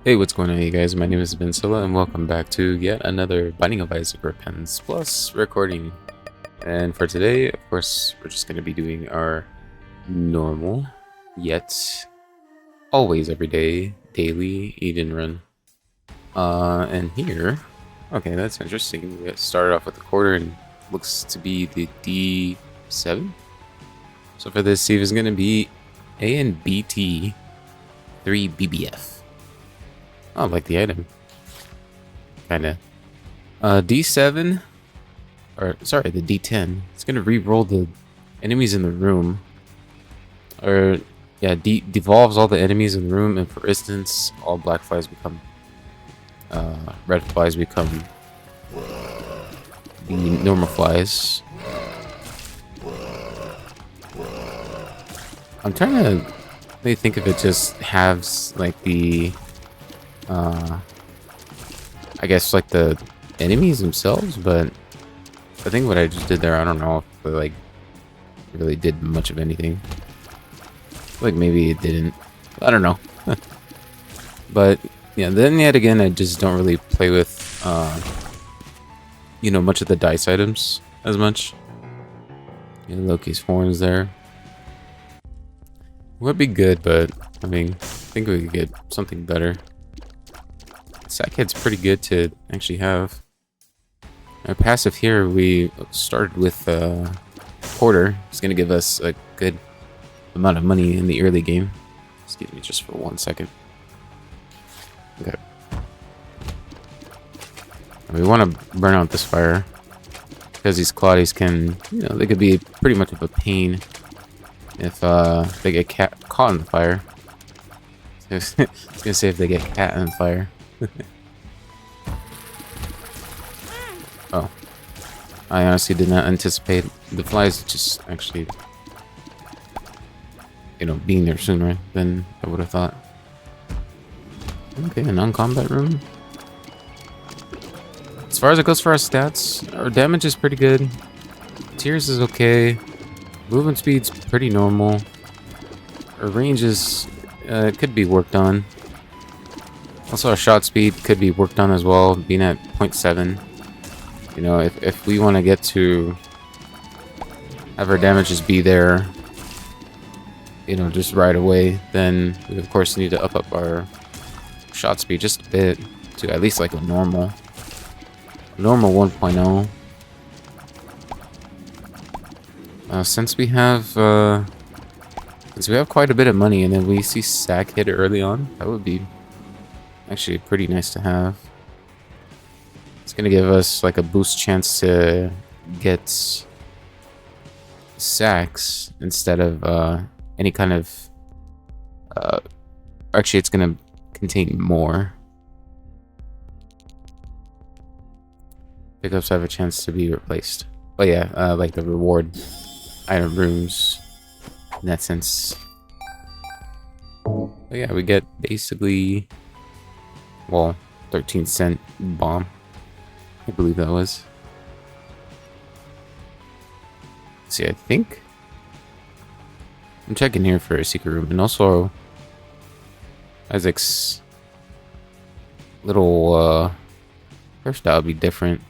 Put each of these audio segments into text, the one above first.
Hey, what's going on, you guys? My name is Vincilla, and welcome back to yet another Binding of Isaac Repentance Plus recording. And for today, of course, we're just going to be doing our normal, yet always everyday, daily eat and run. And here, okay, that's interesting. We started off with the quarter and looks to be the D7. So for this, Steve is going to be A and BT 3 BBF. Oh, I like the item. Kinda. D7, or sorry, the D10. It's gonna re-roll the enemies in the room. Or, yeah, devolves all the enemies in the room, and for instance, all black flies become, red flies become the normal flies. I'm trying to really think if it just has, like, the I guess like the enemies themselves, but I think what I just did there, I don't know if it, like, really did much of anything. Like maybe it didn't. I don't know. But yeah, then yet again, I just don't really play with much of the dice items as much. Loki's horns there would be good, but I mean, I think we could get something better. Sackhead's pretty good to actually have. Our passive here, we started with Porter. It's going to give us a good amount of money in the early game. Excuse me just for 1 second. Okay. And we want to burn out this fire, because these Claudies can, they could be pretty much of a pain if they get caught in the fire. I was going to say if they get cat in the fire. Oh, I honestly did not anticipate the flies just actually, being there sooner than I would have thought. Okay, a non-combat room. As far as it goes for our stats, our damage is pretty good. Tears is okay. Movement speed's pretty normal. Our range is could be worked on. Also, our shot speed could be worked on as well, being at 0.7. If we want to get to have our damages be there, just right away, then we of course need to up our shot speed just a bit to at least like a normal 1.0. Since we have quite a bit of money, and then we see Sack hit early on, that would be actually pretty nice to have. It's gonna give us like a boost chance to get sacks instead of any kind of actually it's gonna contain more. Pickups have a chance to be replaced. But yeah, like the reward item rooms in that sense. But yeah, we get basically, well, 13-cent bomb. I believe that was. Let's see, I think I'm checking here for a secret room, and also Isaac's little hairstyle would be different.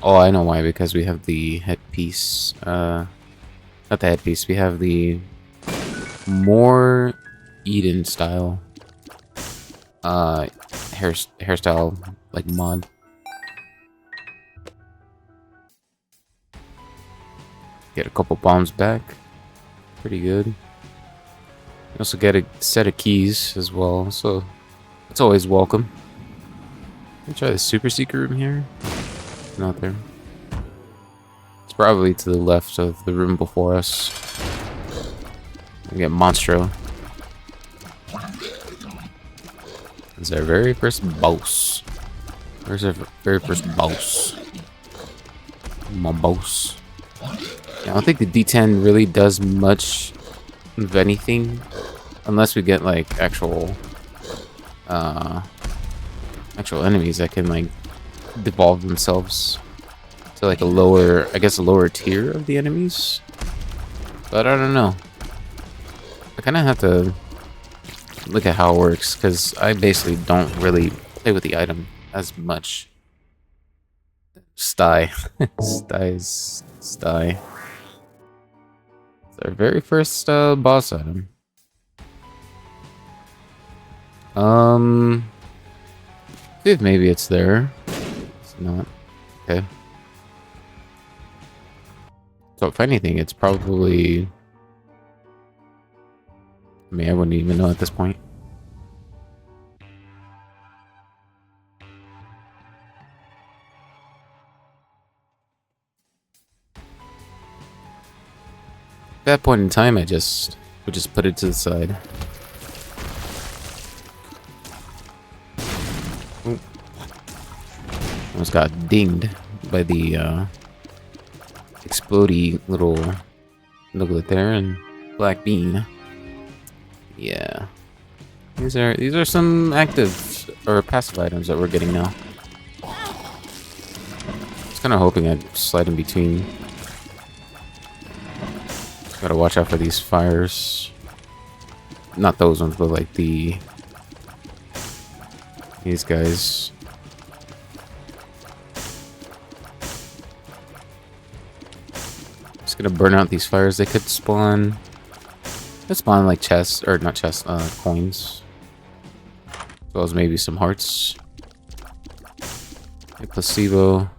Oh, I know why, because we have the headpiece. Not the headpiece, we have the more Eden style hairstyle like mod. Get a couple bombs back. Pretty good. You also get a set of keys as well, so it's always welcome. Let me try the super secret room here. Not there. It's probably to the left of the room before us. We get Monstro. It's our very first boss. Where's our very first boss? My boss. I don't think the D10 really does much of anything, unless we get like actual enemies that can like devolve themselves to like a lower tier of the enemies. But I don't know. I kind of have to look at how it works, because I basically don't really play with the item as much. Sty. Sty. It's our very first boss item. See if maybe it's there. It's not. Okay. So if anything, it's probably... I mean, I wouldn't even know at this point. At that point in time, I would just put it to the side. Ooh. Almost got dinged by the explodey little nugget there and black bean. Yeah, these are some active or passive items that we're getting now. I was kind of hoping I'd slide in between. Gotta watch out for these fires. Not those ones, but like these guys. Just gonna burn out these fires. They could spawn. They spawn like chests, or not chests, coins. As well as maybe some hearts. A placebo.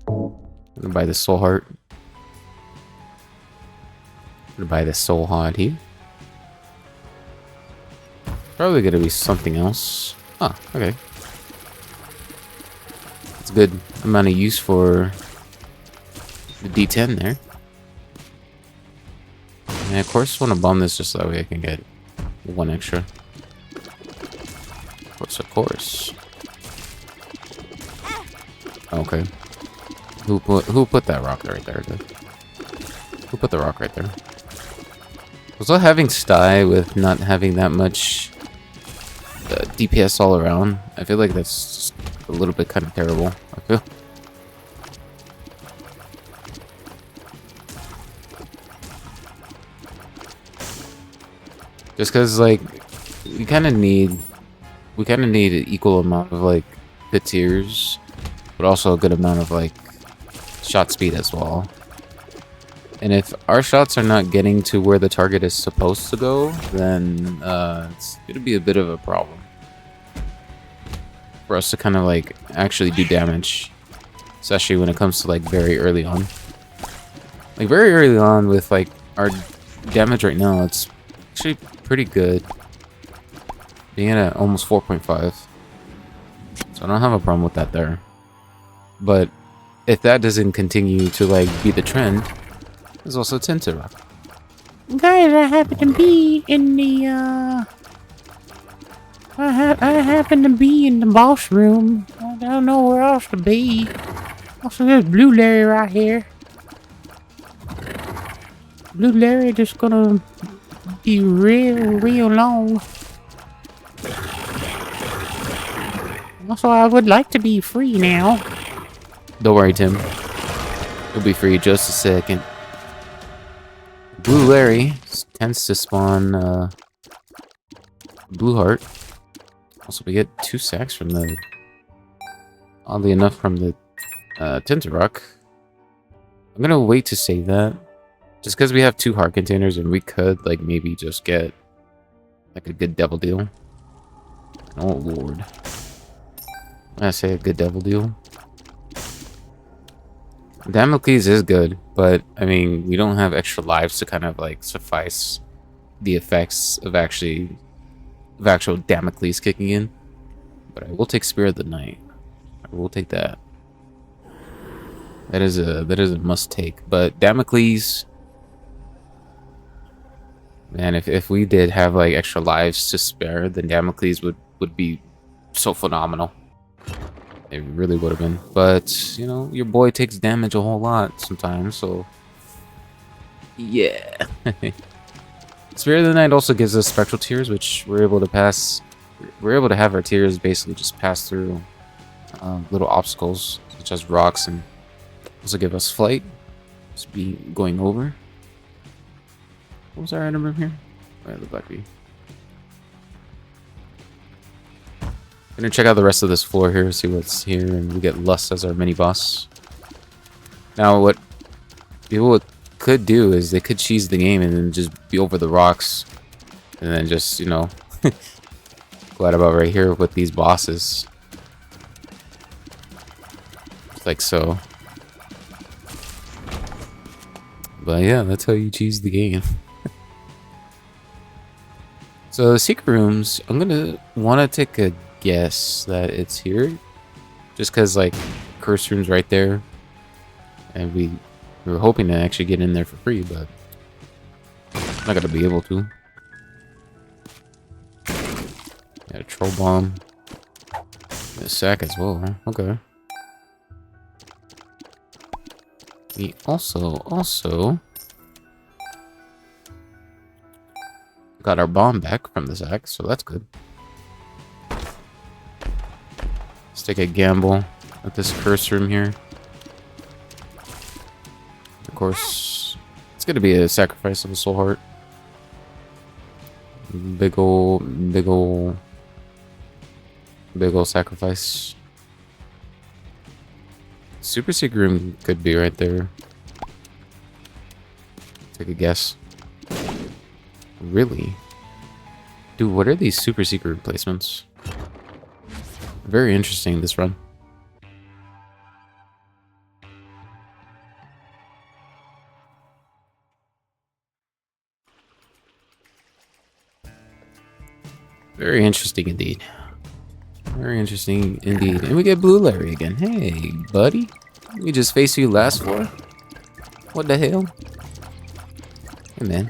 I'm gonna buy the soul heart. I'm gonna buy the soul heart here. Probably gonna be something else. Oh, okay. That's a good amount of use for the D10 there. And of course, want to bomb this just so that way I can get one extra. Of course. Okay. Who put that rock right there? Who put the rock right there? Also, having Sty with not having that much DPS all around, I feel like that's just a little bit kind of terrible. I feel. Just because, like, we kind of need an equal amount of like good tiers, but also a good amount of like shot speed as well. And if our shots are not getting to where the target is supposed to go, then it's gonna be a bit of a problem for us to kind of like actually do damage, especially when it comes to like very early on. Like very early on with like our damage right now, it's actually pretty good, being at almost 4.5. So I don't have a problem with that there. But if that doesn't continue to like be the trend, there's also Tinterrock. Guys, I happen to be in the I happen to be in the boss room. I don't know where else to be. Also, there's Blue Larry right here. Blue Larry just gonna be real long. Also, I would like to be free now. Don't worry, Tim. You'll be free in just a second. Blue Larry tends to spawn Blue Heart. Also, we get 2 sacks from the... Oddly enough, from the Tinterrock. I'm gonna wait to save that. Just because we have 2 heart containers and we could, like, maybe just get, like, a good devil deal. Oh, Lord. I say a good devil deal. Damocles is good, but, I mean, we don't have extra lives to kind of, like, suffice the effects of actual Damocles kicking in. But I will take Spirit of the Night. I will take that. That is a must take. But Damocles... Man, if we did have like extra lives to spare, then Damocles would be so phenomenal. It really would have been. But, you know, your boy takes damage a whole lot sometimes, so... Yeah. Spirit of the Night also gives us Spectral Tears, which we're able to pass... We're able to have our tears basically just pass through little obstacles, such as rocks, and also give us Flight. Just be going over. What was our item room here? Right, the Black Bee. gonna check out the rest of this floor here, see what's here, and we get Lust as our mini boss. Now, what people could do is they could cheese the game and then just be over the rocks, and then just, you know, go out about right here with these bosses, like so. But yeah, that's how you cheese the game. So the secret rooms, I'm gonna want to take a guess that it's here, just because like curse room's right there, and we were hoping to actually get in there for free, but I'm not gonna be able to. Yeah, a troll bomb, a sack as well. Huh? Okay. We also got our bomb back from the sack, so that's good. Let's take a gamble at this curse room here. Of course, it's gonna be a sacrifice of a soul heart. Big ol' sacrifice. Super secret room could be right there. Take a guess. Really? Dude, what are these super secret replacements? Very interesting, this run. Very interesting indeed. Very interesting indeed. And we get Blue Larry again. Hey, buddy. We just faced you last floor. What the hell? Hey, man.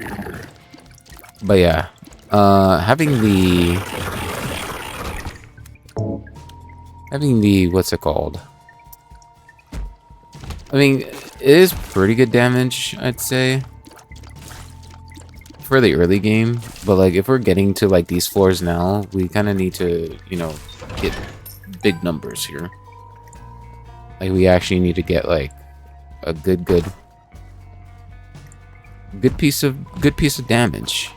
But yeah, having the what's it called? I mean, it is pretty good damage, I'd say, for the early game. But like, if we're getting to like these floors now, we kind of need to, you know, get big numbers here. Like, we actually need to get like a good piece of damage.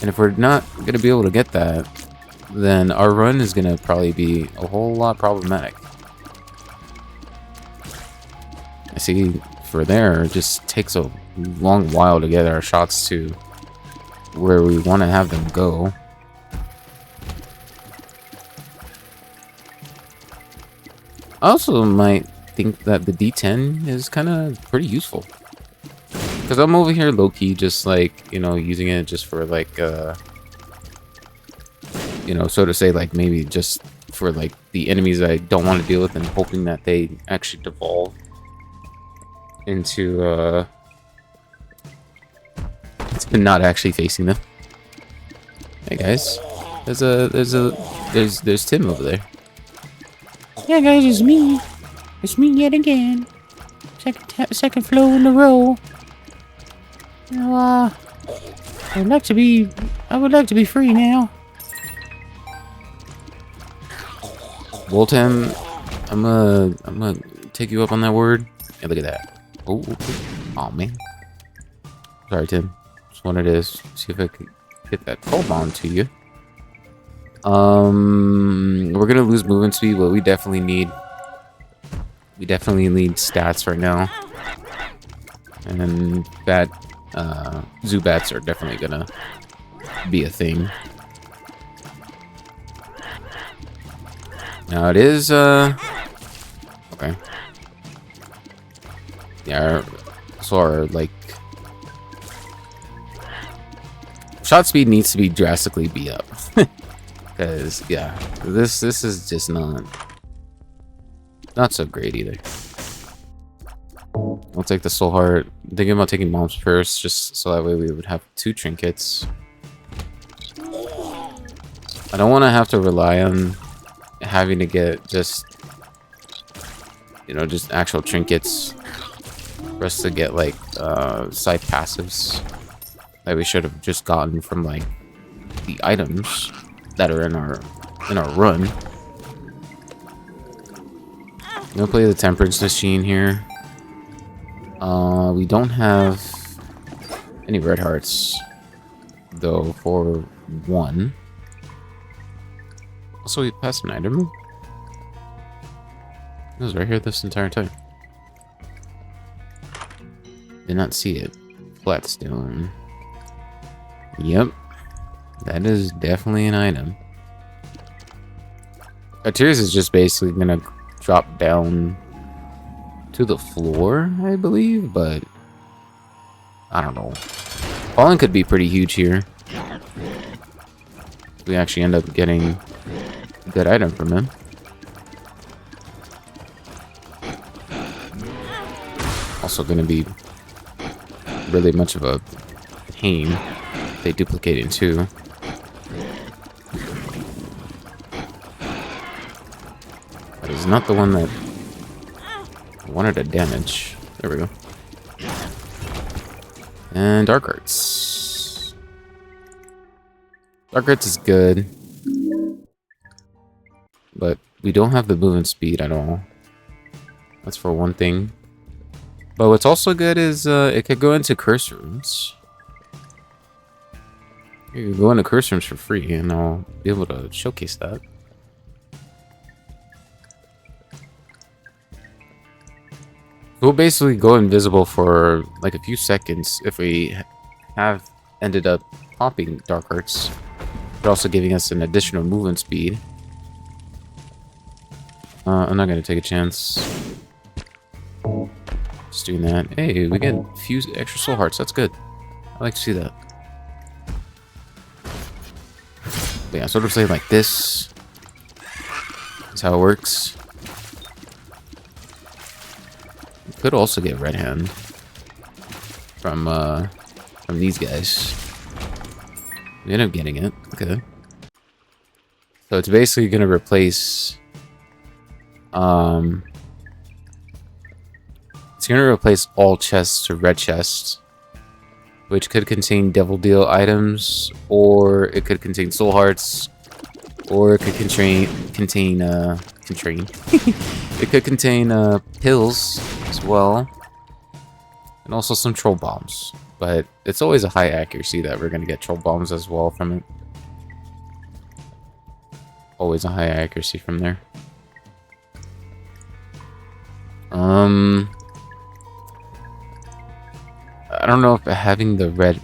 And if we're not gonna be able to get that, then our run is gonna probably be a whole lot problematic. I see for there, it just takes a long while to get our shots to where we want to have them go. I also might think that the D10 is kind of pretty useful. Because I'm over here low-key just like, you know, using it just for like, you know, so to say, like maybe just for like the enemies I don't want to deal with and hoping that they actually devolve into, not actually facing them. Hey guys, there's Tim over there. Yeah, guys, it's me. It's me yet again. Second flow in a row. You know, I would like to be free now. Voltam, I'm gonna take you up on that word. Yeah, look at that. Oh man. Sorry, Tim. Just wanted to see if I could get that troll bomb to you. We're gonna lose movement speed, but we definitely need stats right now. And that Zubats are definitely gonna be a thing. Now it is okay. Yeah, so our like shot speed needs to be drastically beat up. Because yeah, this is just not so great either. I'll take the soul heart. I'm thinking about taking bombs first, just so that way we would have 2 trinkets. I don't want to have to rely on having to get just, you know, just actual trinkets for us to get like side passives that we should have just gotten from like the items that are in our run. I'm gonna play the temperance machine here. We don't have any red hearts though for 1. Also, we passed an item. It was right here this entire time. Did not see it. Flatstone. Yep. That is definitely an item. Tears is just basically gonna drop down to the floor, I believe, but I don't know. Fallen could be pretty huge here. We actually end up getting a good item from him. Also gonna be really much of a pain. They duplicate in two. That is not the one that I wanted to damage. There we go. And Dark Arts. Dark Arts is good. But we don't have the movement speed at all. That's for one thing. But what's also good is it could go into curse rooms. You can go into curse rooms for free, and I'll be able to showcase that. We'll basically go invisible for like a few seconds if we have ended up popping Dark Arts, but also giving us an additional movement speed. I'm not gonna take a chance. Just doing that. Hey, we get a few extra soul hearts. That's good. I like to see that. But yeah, sort of say like this is how it works. You could also get Red Hand from these guys. We end up getting it. Okay. So it's basically gonna replace it's gonna replace all chests to red chests, which could contain Devil Deal items, or it could contain soul hearts, or it could contain it could contain pills as well, and also some troll bombs. But it's always a high accuracy that we're gonna get troll bombs as well from it. Always a high accuracy from there. I don't know if having the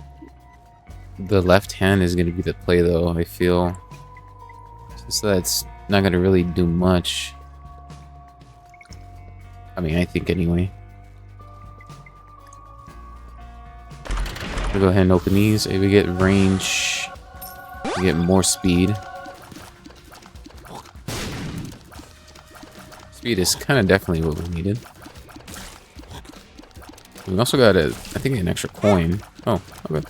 left hand is gonna be the play though. I feel just that it's not gonna really do much. I mean, I think anyway. We'll go ahead and open these. Hey, we get range. We get more speed. Speed is kind of definitely what we needed. We also got I think an extra coin. Oh, okay.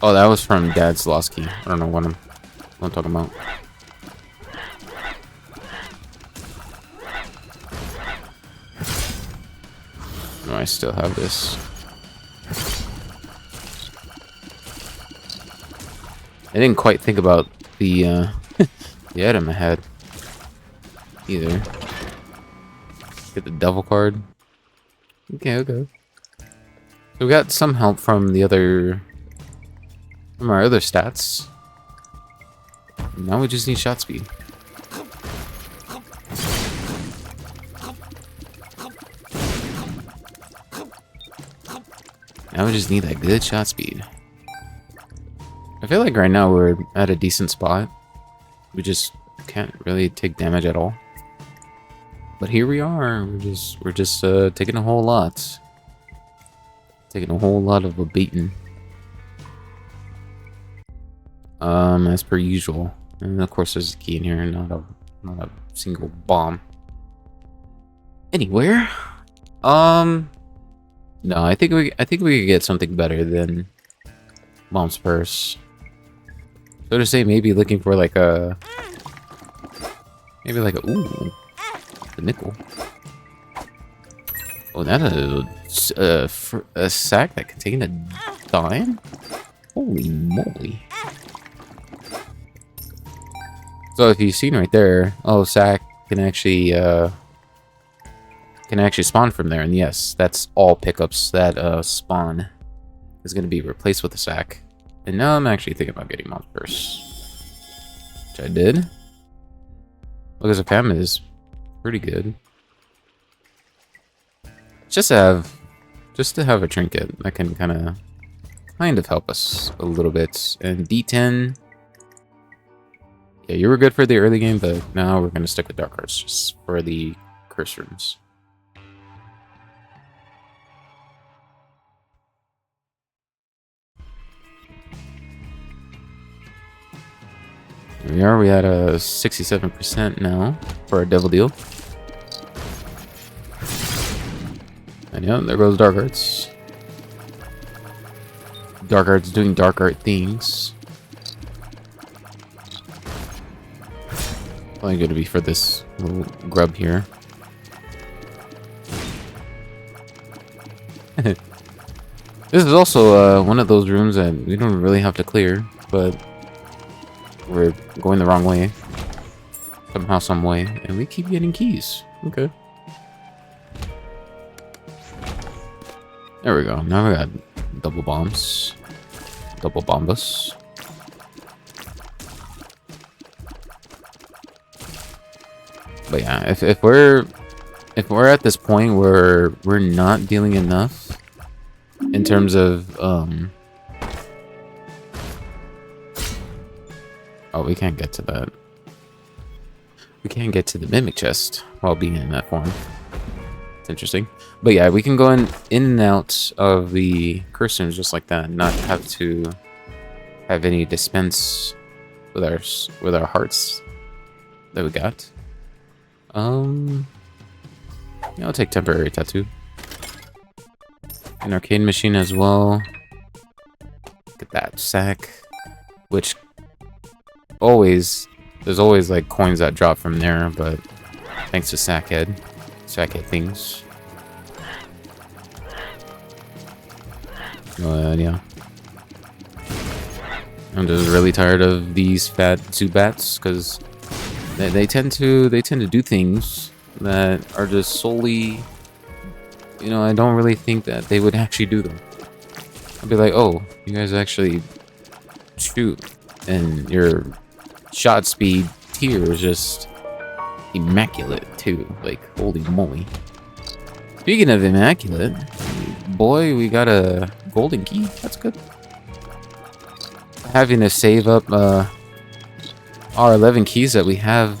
Oh, that was from Dad's lost key. I don't know what I'm talking about. No, I still have this. I didn't quite think about the the item I had either. Get the devil card. Okay, okay. So we got some help from our other stats. Now we just need shot speed. Now we just need that good shot speed. I feel like right now we're at a decent spot. We just can't really take damage at all. But here we are. We're just taking a whole lot. Taking a whole lot of a beating. As per usual. And of course there's a key in here, not a single bomb. Anywhere? No, I think we could get something better than Mom's Purse. So to say, maybe looking for like a ooh, the nickel. Oh, that is a sack that contained a dime. Holy moly! So if you've seen right there, oh, sack can actually spawn from there, and yes, that's all pickups that spawn is going to be replaced with a sack. And now I'm actually thinking about getting monsters. Which I did. Because the fam is pretty good. Just to have a trinket that can kind of help us a little bit. And D10. Yeah, you were good for the early game, but now we're gonna stick with dark arts just for the curse rooms. Here we are at a 67% now for our devil deal. And yeah, there goes dark arts. Dark arts doing dark art things. Probably going to be for this little grub here. This is also one of those rooms that we don't really have to clear, but we're going the wrong way. Somehow, some way. And we keep getting keys. Okay. There we go. Now we got double bombs. Double bombus. But yeah, if we're at this point where we're not dealing enough in terms of oh, we can't get to that. We can't get to the mimic chest while being in that form. It's interesting. But yeah, we can go in and out of the curse rooms just like that, not have to have any dispense with our hearts that we got. Yeah, I'll take temporary tattoo. An arcade machine as well. Get that sack, which there's always like coins that drop from there, but thanks to sackhead things. Yeah. I'm just really tired of these fat Zubats because they tend to do things that are just solely, you know, I don't really think that they would actually do them. I'd be like, oh, you guys actually shoot, and your shot speed tier is just immaculate too. Like, holy moly. Speaking of immaculate, boy, we got a golden key. That's good. Having to save up our 11 keys that we have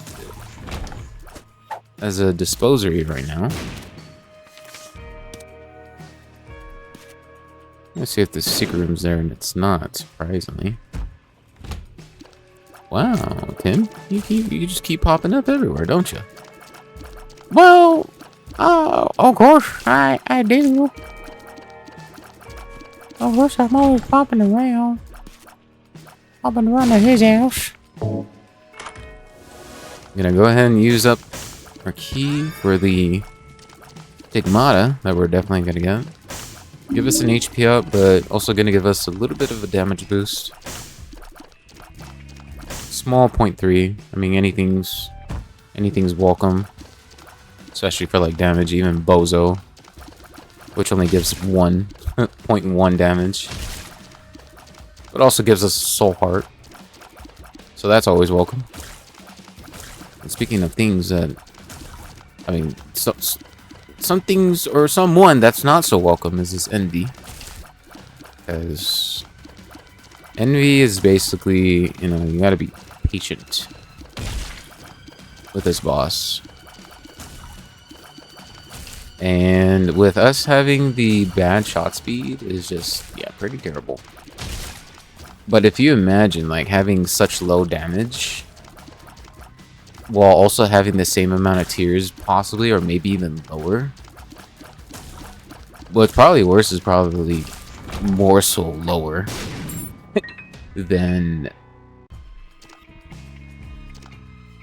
as a disposery right now. Let's see if the secret room's there, and it's not, surprisingly. Wow, Tim, you just keep popping up everywhere, don't you? Well, of course, I do. Of course, I'm always popping around. Popping around at his house. I'm gonna go ahead and use up our key for the Stigmata that we're definitely gonna get. Give us an HP up, but also gonna give us a little bit of a damage boost. Small 0.3. I mean, anything's welcome, especially for like damage. Even Bozo, which only gives 1.1 damage, but also gives us Soul Heart, so that's always welcome. And speaking of things that, I mean, some things or someone that's not so welcome is this Envy, because Envy is basically, you know, you gotta be patient with this boss. And with us having the bad shot speed is just, yeah, pretty terrible. But if you imagine like having such low damage while also having the same amount of tiers possibly, or maybe even lower. What's probably worse is probably more so lower then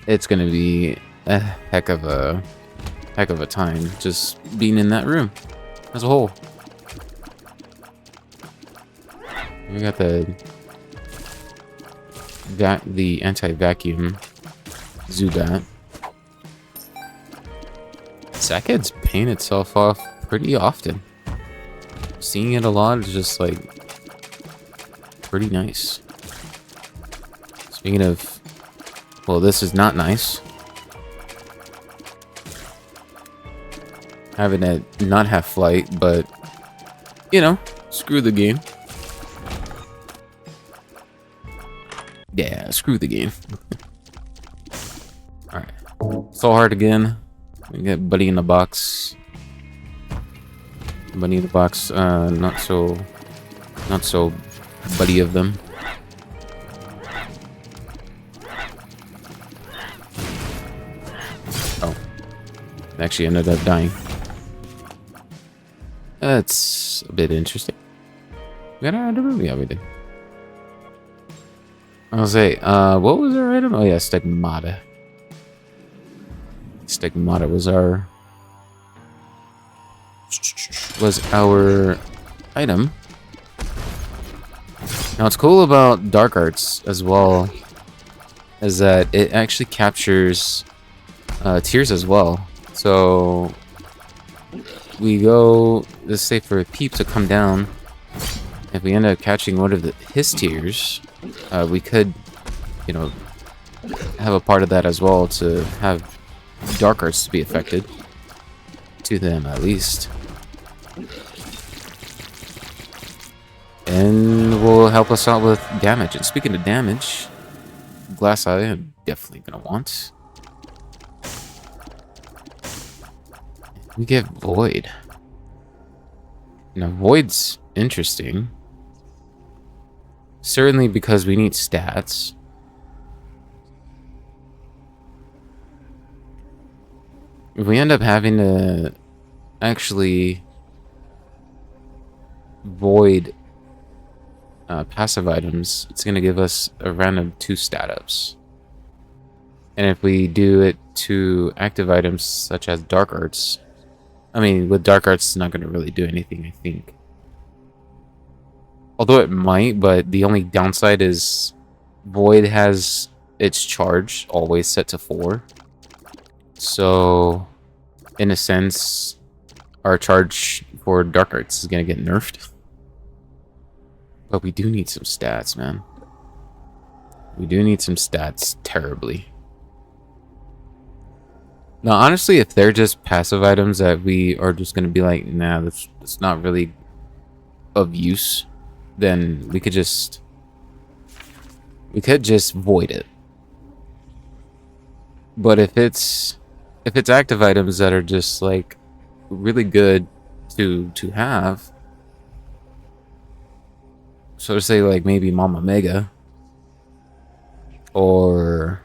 it's gonna be a heck of a time just being in that room as a whole. We got the anti-vacuum Zubat. Sackhead's paying itself off pretty often. Seeing it a lot is just like pretty nice. Speaking of, well, this is not nice. Having it not have flight, but you know, screw the game. Yeah, screw the game. Alright. So hard again. We get Buddy in the Box. Buddy in the Box, not so buddy of them. Oh. Actually ended up dying. That's a bit interesting. We got out of the room? Yeah, we did. I'll say, what was our item? Oh yeah, Stigmata. Stigmata was our item. Now what's cool about Dark Arts as well is that it actually captures tears as well. So we go, let's say for a Peep to come down, if we end up catching one of his tears, we could, you know, have a part of that as well to have Dark Arts to be affected. To them, at least. And will help us out with damage. And speaking of damage, Glass Eye I'm definitely gonna want. We get Void. Now, Void's interesting. Certainly because we need stats. If we end up having to actually void passive items, it's going to give us a random 2 stat ups. And if we do it to active items such as Dark Arts, I mean, with Dark Arts, it's not going to really do anything, I think. Although it might, but the only downside is Void has its charge always set to 4. So, in a sense, our charge for Dark Arts is going to get nerfed. But we do need some stats, man. We do need some stats terribly. Now, honestly, if they're just passive items that we are just going to be like, nah, that's not really of use, then we could just void it. But if it's active items that are just like really good to have, so to say, like maybe Mama Mega, or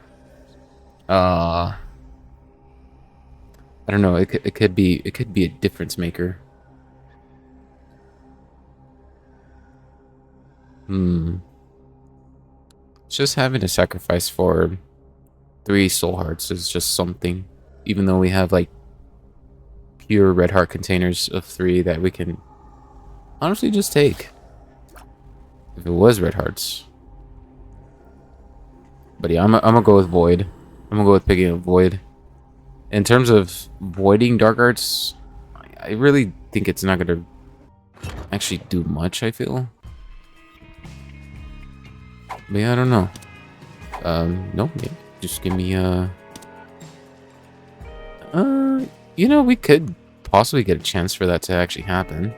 I don't know, it could be a difference maker. Just having to sacrifice for 3 soul hearts is just something. Even though we have like pure red heart containers of 3 that we can honestly just take. If it was red hearts. But yeah, I'm gonna go with Void. I'm gonna go with picking a Void. In terms of voiding Dark Arts, I really think it's not gonna actually do much, I feel. But yeah, I don't know. No, maybe just give me you know, we could possibly get a chance for that to actually happen.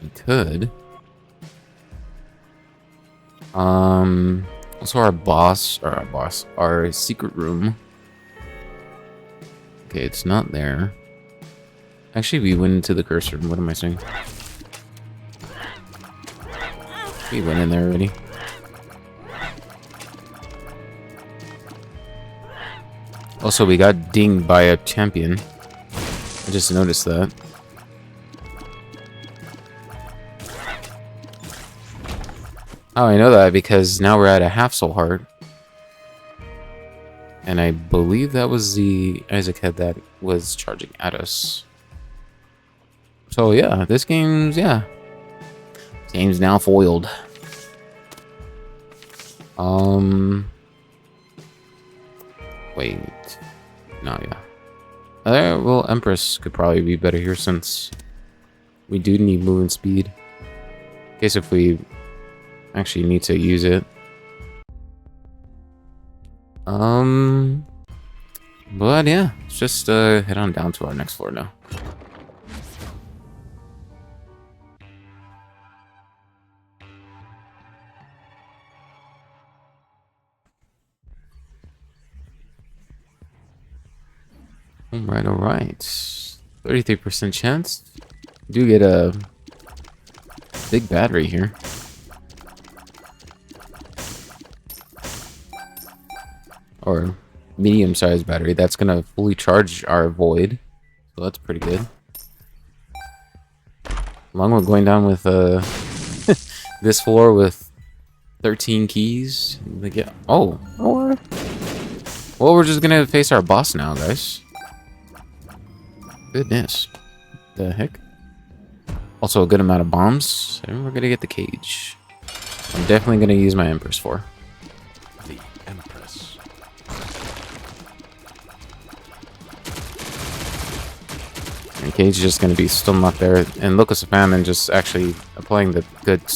We could. Also our secret room. Okay, it's not there. Actually, we went into the curse room. What am I saying? We went in there already. Also, we got dinged by a champion. I just noticed that. Oh, I know that because now we're at a half soul heart. And I believe that was the Isaac head that was charging at us. So yeah, this game's now foiled. Wait. No, yeah. Well, Empress could probably be better here since we do need movement speed. In case if we actually need to use it. But yeah, let's just head on down to our next floor now. All right. 33% chance. Do get a big battery here. Or medium-sized battery. That's gonna fully charge our void. So that's pretty good. Along with going down with this floor with 13 keys. Like, yeah. Oh. Or well, we're just gonna face our boss now, guys. Goodness. The heck? Also a good amount of bombs. And we're gonna get the cage. I'm definitely gonna use my Empress for. The Empress. And cage is just gonna be still not there. And Locus of Famine just actually applying the good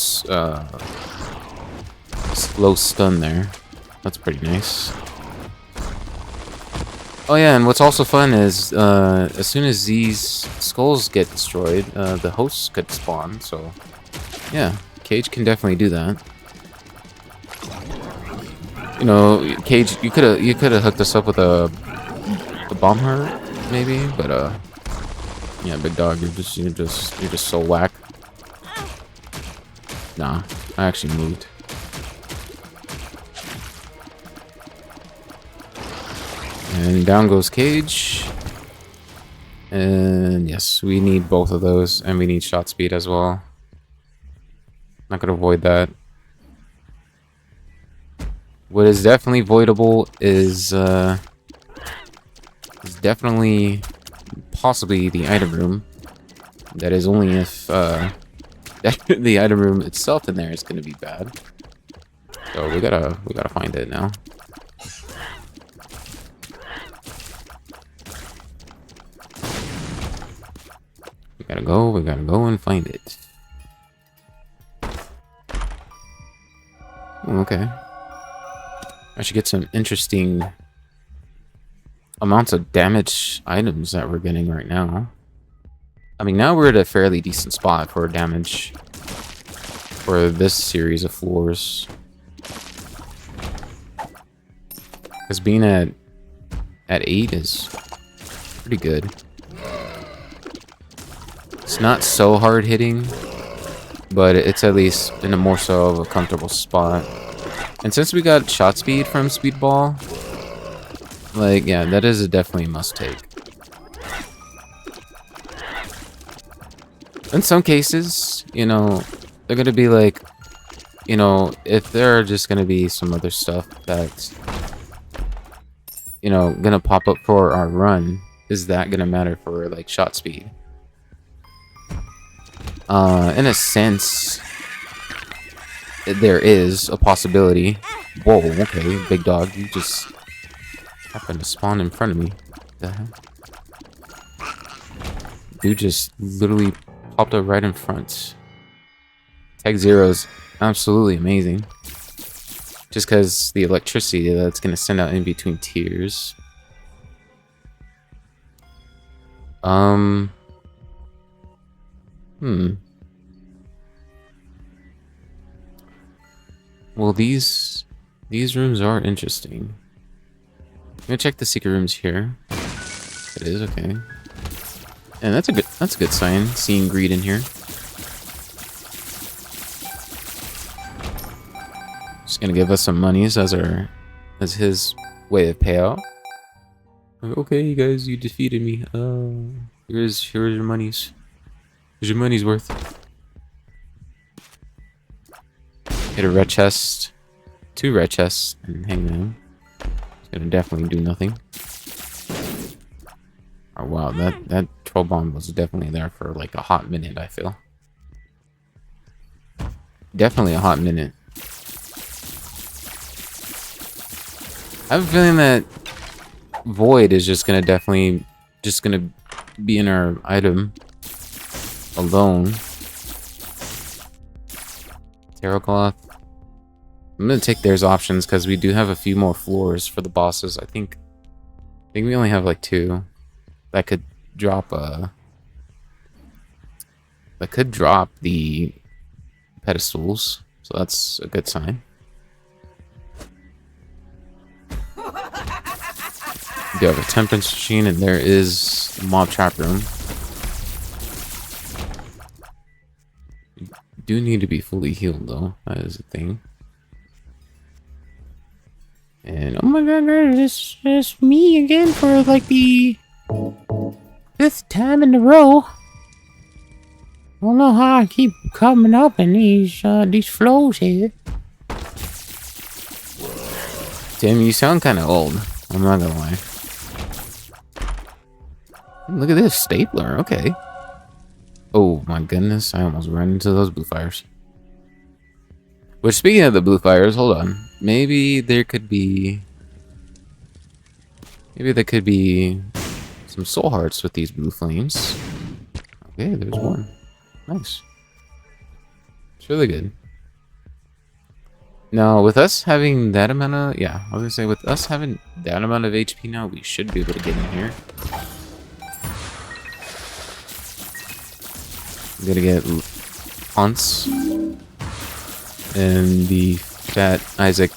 slow stun there. That's pretty nice. Oh yeah, and what's also fun is as soon as these skulls get destroyed, the hosts could spawn. So yeah, Cage can definitely do that. You know, Cage, you could have hooked us up with a bomb heart maybe, but yeah, big dog, you're just so whack. Nah, I actually moved. And down goes Cage. And yes, we need both of those. And we need shot speed as well. Not gonna avoid that. What is definitely voidable is definitely possibly the item room. That is only if the item room itself in there is gonna be bad. So we gotta find it now. We gotta go and find it. Oh, okay. I should get some interesting amounts of damage items that we're getting right now. I mean, now we're at a fairly decent spot for damage for this series of floors. Because being at 8 is pretty good. It's not so hard hitting, but it's at least in a more so of a comfortable spot. And since we got shot speed from Speedball, like, yeah, that is definitely a must take. In some cases, you know, they're gonna be like, you know, if there are just gonna be some other stuff that's, you know, gonna pop up for our run, is that gonna matter for like shot speed? In a sense, there is a possibility. Whoa, okay, big dog, you just happened to spawn in front of me. What the heck? Dude just literally popped up right in front. Tag Zero is absolutely amazing. Just because the electricity that's going to send out in between tiers. Well, these rooms are interesting. I'm gonna check the secret rooms here. It is okay. And that's a good sign, seeing greed in here. Just gonna give us some monies as his way of payout. Okay, you guys, you defeated me. Here's your monies. Here's your money's worth. Hit a red chest, 2 red chests, and hang them. It's gonna definitely do nothing. Oh wow, that troll bomb was definitely there for like a hot minute, I feel. Definitely a hot minute. I have a feeling that Void is just gonna be in our item alone. Terracloth. I'm gonna take theirs options because we do have a few more floors for the bosses. I think we only have like 2 that could drop the pedestals, so that's a good sign. We do have a temperance machine, and there is a mob trap room. We do need to be fully healed though, that is a thing. And Oh my god, guys, it's me again for like the 5th time in a row. I don't know how I keep coming up in these flows here. Tim, you sound kind of old. I'm not gonna lie. Look at this stapler. Okay. Oh my goodness! I almost ran into those blue fires. Which, speaking of the blue fires, hold on. Maybe there could be some soul hearts with these blue flames. Okay, there's one. Nice. It's really good. Now, with us having that amount of... Yeah, I was gonna say, with us having that amount of HP now, we should be able to get in here. I'm gonna get Hans and the fat Isaac,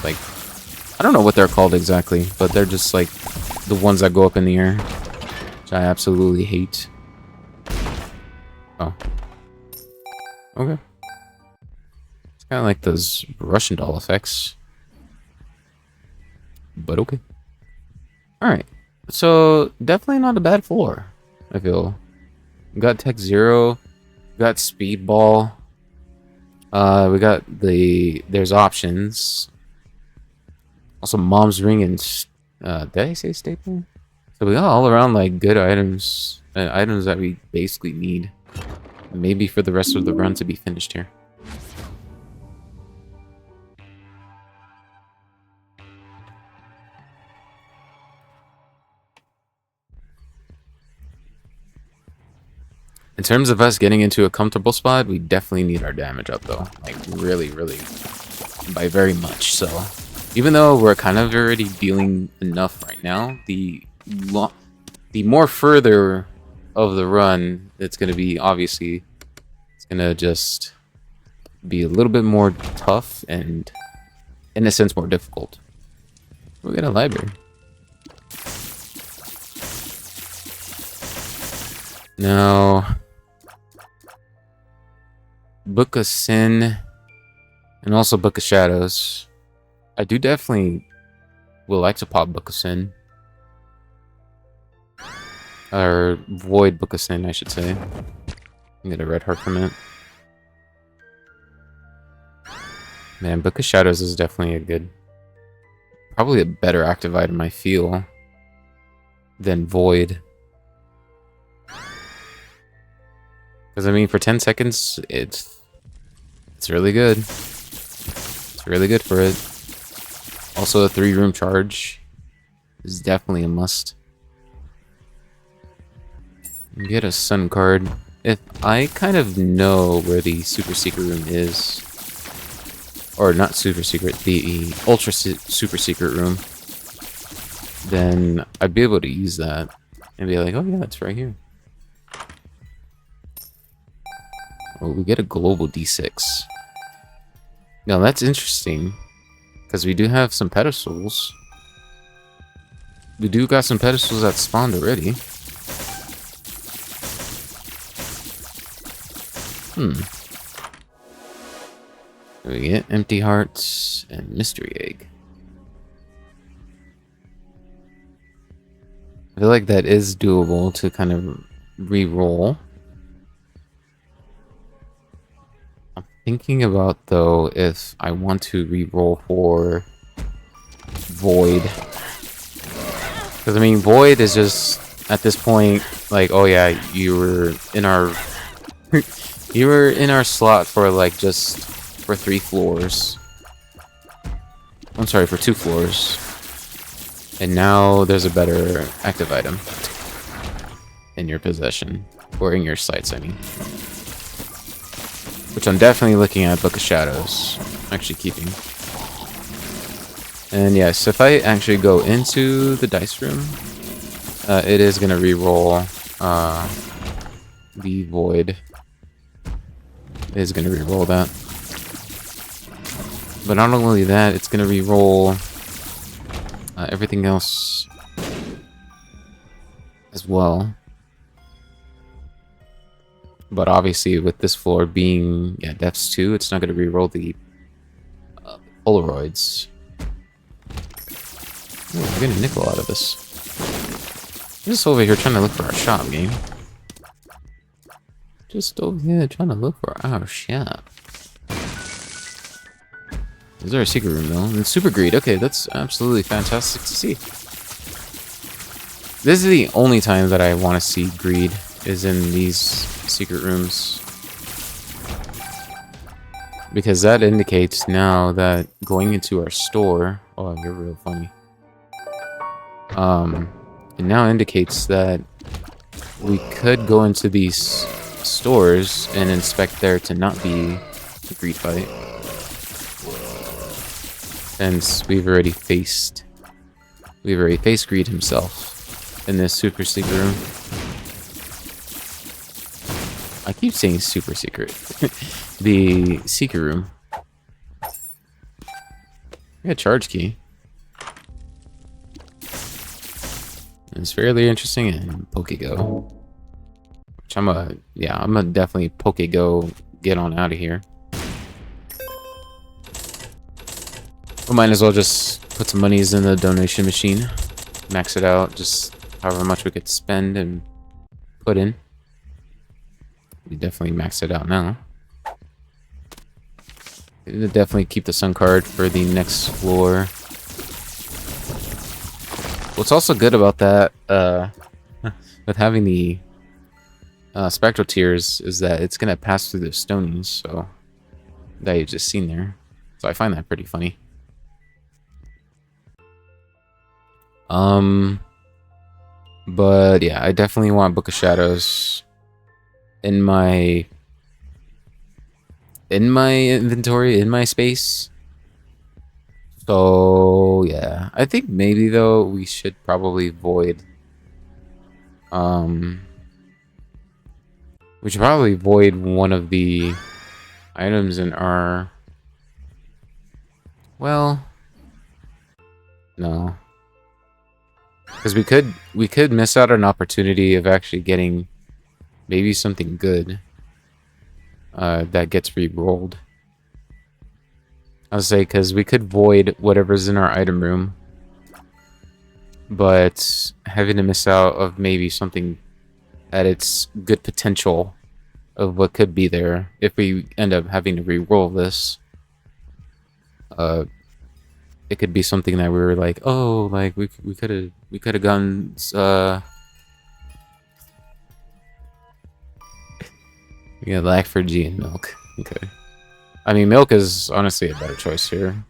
like, I don't know what they're called exactly, but they're just like the ones that go up in the air, which I absolutely hate. Oh. Okay. It's kind of like those Russian doll effects. But okay. Alright. So, definitely not a bad floor, I feel. We got Tech Zero. We got Speedball. We got there's options. Also, Mom's Ring and... did I say staple? So we got all around, like, good items. Items that we basically need. Maybe for the rest of the run to be finished here. In terms of us getting into a comfortable spot, we definitely need our damage up, though. Like, really, really, by very much so. Even though we're kind of already dealing enough right now, the more further of the run, it's going to be, obviously, it's going to just be a little bit more tough and, in a sense, more difficult. We got a library. Now... Book of Sin and also Book of Shadows. I do definitely would like to pop Book of Sin. Or Void Book of Sin, I should say. Get a red heart from it. Man, Book of Shadows is definitely a good... Probably a better active item, I feel, than Void. Because, I mean, for 10 seconds, it's really good. It's really good for it. Also, a 3-room charge is definitely a must. Get a Sun card. If I kind of know where the Super Secret Room is, or not Super Secret, the Ultra Super Secret Room, then I'd be able to use that and be like, oh yeah, it's right here. Oh, we get a global D6. Now that's interesting, because we do have some pedestals. We do got some pedestals that spawned already. We get Empty Hearts and Mystery Egg. I feel like that is doable to kind of re-roll. I'm thinking about, though, if I want to re-roll for Void. Because, I mean, Void is just, at this point, like, oh yeah, you were in our... you were in our slot for, like, just... for 3 floors. I'm sorry, for 2 floors. And now there's a better active item in your possession. Or in your sights, I mean. which I'm definitely looking at Book of Shadows. Actually keeping. And yes, if I actually go into the dice room, it is going to re-roll the Void. It is going to re-roll that. But not only that, it's going to re-roll everything else as well. But obviously, with this floor being depths 2, it's not going to re-roll the Polaroids. Ooh, we're getting a nickel out of this. I'm just over here trying to look for our shop, game. Just over here trying to look for our shop. Is there a secret room though? And Super Greed. Okay, that's absolutely fantastic to see. This is the only time that I want to see greed, is in these secret rooms. Because that indicates now that going into our store... Oh, you're real funny. It now indicates that we could go into these stores and inspect there to not be a greed fight. Since we've already faced Greed himself in this super secret room. I keep saying super secret. The secret room. We got a charge key. It's fairly interesting, and Pokego. Which I'm gonna definitely Pokego get on out of here. We might as well just put some monies in the donation machine. Max it out, just however much we could spend and put in. We definitely max it out now. We'll definitely keep the sun card for the next floor. What's also good about that, with having the spectral tears, is that it's gonna pass through the stonies, so that you've just seen there. So I find that pretty funny. But yeah, I definitely want Book of Shadows in my inventory, in my space. So yeah, I think maybe though we should probably void. We should probably void one of the items in our. Well, no, because we could miss out on an opportunity of actually getting maybe something good that gets re-rolled. I would say because we could void whatever's in our item room, but having to miss out of maybe something at its good potential of what could be there if we end up having to re-roll this. It could be something that we were like, oh, like we could have gone we got Lac-4G and milk. Okay. I mean, milk is honestly a better choice here.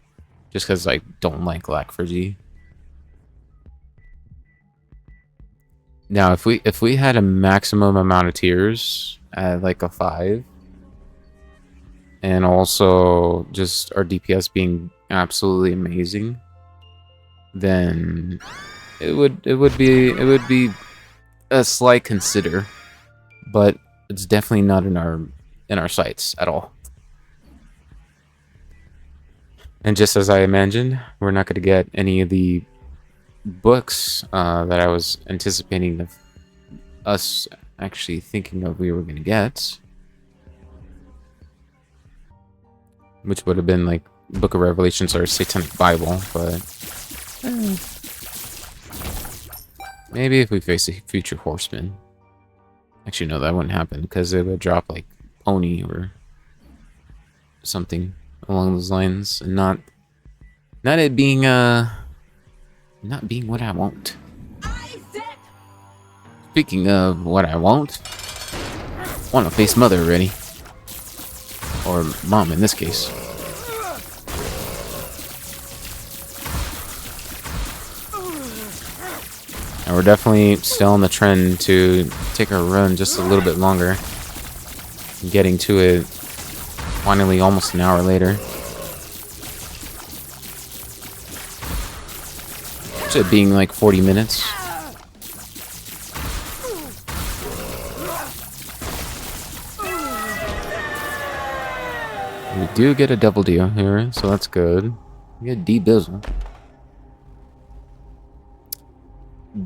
Just because I don't like Lac-4G. Now, if we had a maximum amount of tiers at like a 5, and also just our DPS being absolutely amazing, then it would be a slight consider, but it's definitely not in our sights at all. And just as I imagined, we're not going to get any of the books that I was anticipating of us actually thinking of we were going to get. Which would have been like Book of Revelations or Satanic Bible, but maybe if we face a future horseman. Actually, no, that wouldn't happen because it would drop like Pony or something along those lines, and not it being not being what I want. Speaking of what I want to face Mother already, or Mom in this case. And we're definitely still on the trend to take our run just a little bit longer, getting to it Finally, almost an hour later. It being like 40 minutes. We do get a double deal here, so that's good. We get D-Bizzle.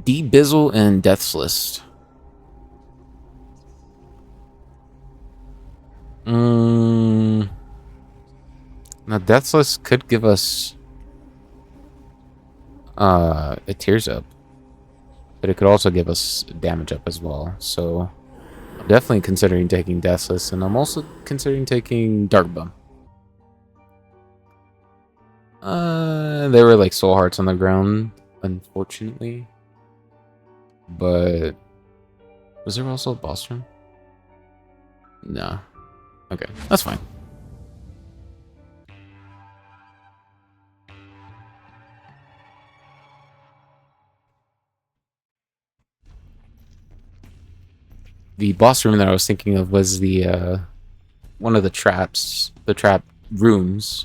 D-Bizzle and Death's List. Now, Death's List could give us a Tears Up, but it could also give us damage up as well. So I'm definitely considering taking Death's List, and I'm also considering taking Dark Bum. There were like soul hearts on the ground, unfortunately. But was there also a boss room? No. Okay, that's fine. The boss room that I was thinking of was the one of the traps, the trap rooms,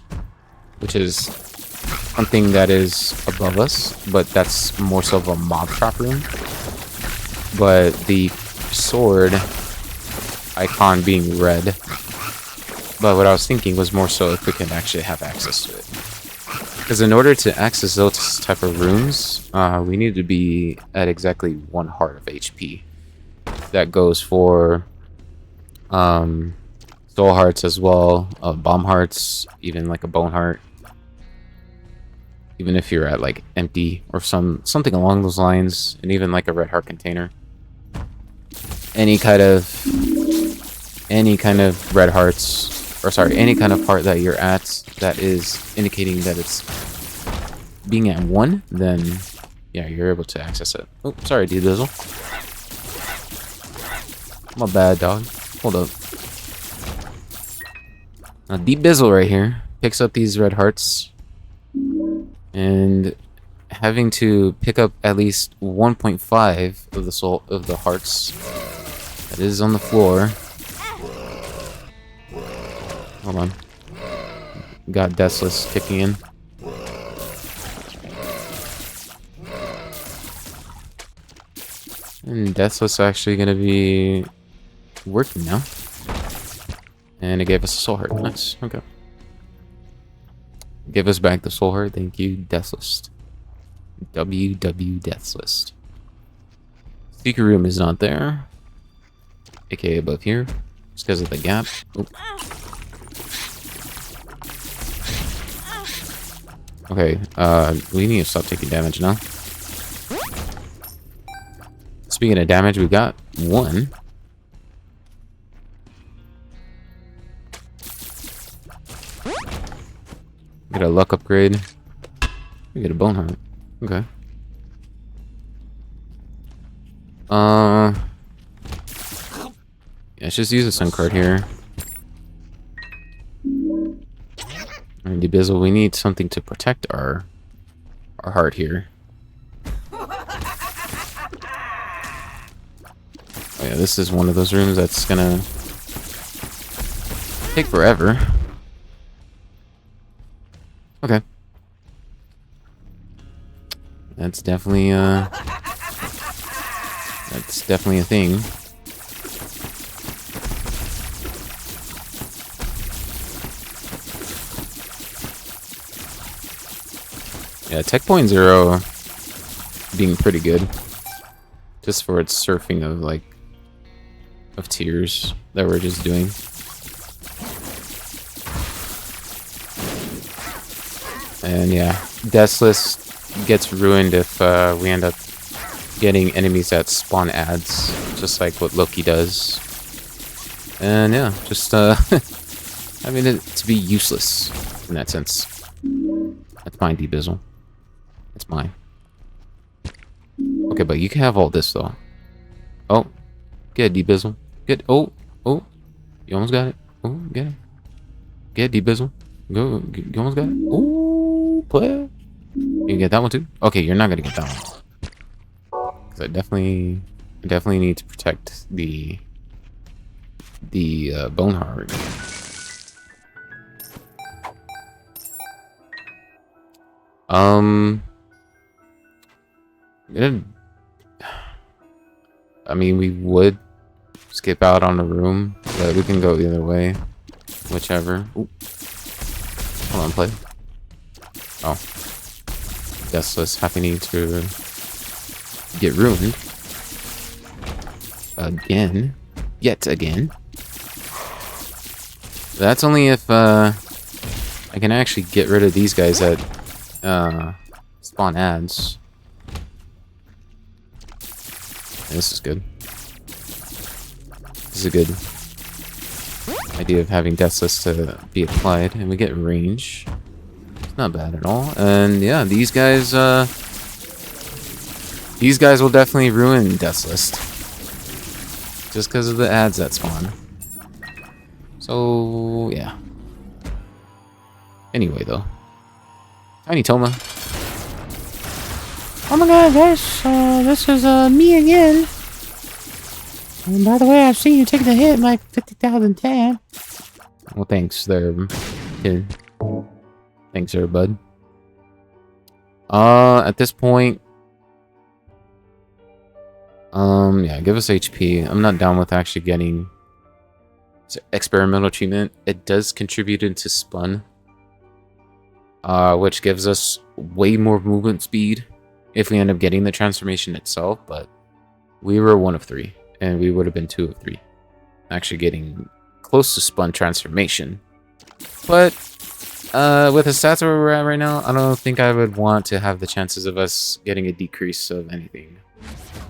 which is something that is above us, but that's more so of a mob trap room. But the sword icon being red. But what I was thinking was more so if we can actually have access to it. Because in order to access those type of rooms, we need to be at exactly 1 heart of HP. That goes for soul hearts as well, bomb hearts, even like a bone heart. Even if you're at like empty or something along those lines, and even like a red heart container. Any kind of red hearts, or sorry, any kind of heart that you're at that is indicating that it's being at 1, then yeah, you're able to access it. Oh, sorry, D-Bizzle. My bad, dog. Hold up. Now, D-Bizzle right here picks up these red hearts, and having to pick up at least 1.5 of the soul of the hearts that is on the floor. Hold on. Got Death's List kicking in. And Death's List actually gonna be working now. And it gave us a soul heart. Nice. Okay. Give us back the soul heart. Thank you, Death's List. WW Death's List. Secret room is not there. AKA above here. Just because of the gap. Oh. Okay, we need to stop taking damage now. Speaking of damage, we got 1. Get a luck upgrade. We get a bone heart. Okay. Yeah, let's just use a sun card here. And D-Bizzle, we need something to protect our heart here. Oh yeah, this is one of those rooms that's gonna take forever. Okay. That's definitely a thing. Yeah, Tech Point Zero being pretty good. Just for its surfing of like tears that we're just doing. And yeah, Death's List gets ruined if we end up getting enemies that spawn ads, just like what Loki does. And yeah, just having it to be useless in that sense. That's mine, D-Bizzle. It's mine. Okay, but you can have all this though. Oh, get D-Bizzle. Get you almost got it. Oh, get it. Get D-Bizzle. Go, you almost got it. Oh, player. You can get that one too. Okay, you're not gonna get that one. Cause I definitely need to protect the bone heart. Um, it- I mean, we would skip out on the room, but we can go either way. Whichever. Ooh. Hold on, play. Oh. Deathless happening to get ruined. Again. Yet again. That's only if, I can actually get rid of these guys that, spawn ads. This is good. This is a good idea of having Deathless to be applied, and we get range. It's not bad at all. And yeah, these guys will definitely ruin Deathless. Just because of the ads that spawn. So yeah. Anyway though. Tiny Toma. Oh my god, guys, this is, me again. And by the way, I've seen you take the hit like 50,000 tab. Well, thanks there, kid. Thanks there, bud. At this point, yeah, give us HP. I'm not down with actually getting experimental treatment. It does contribute into spun, which gives us way more movement speed if we end up getting the transformation itself, but we were 1 of 3, and we would have been 2 of 3. Actually getting close to spun transformation. But with the stats where we're at right now, I don't think I would want to have the chances of us getting a decrease of anything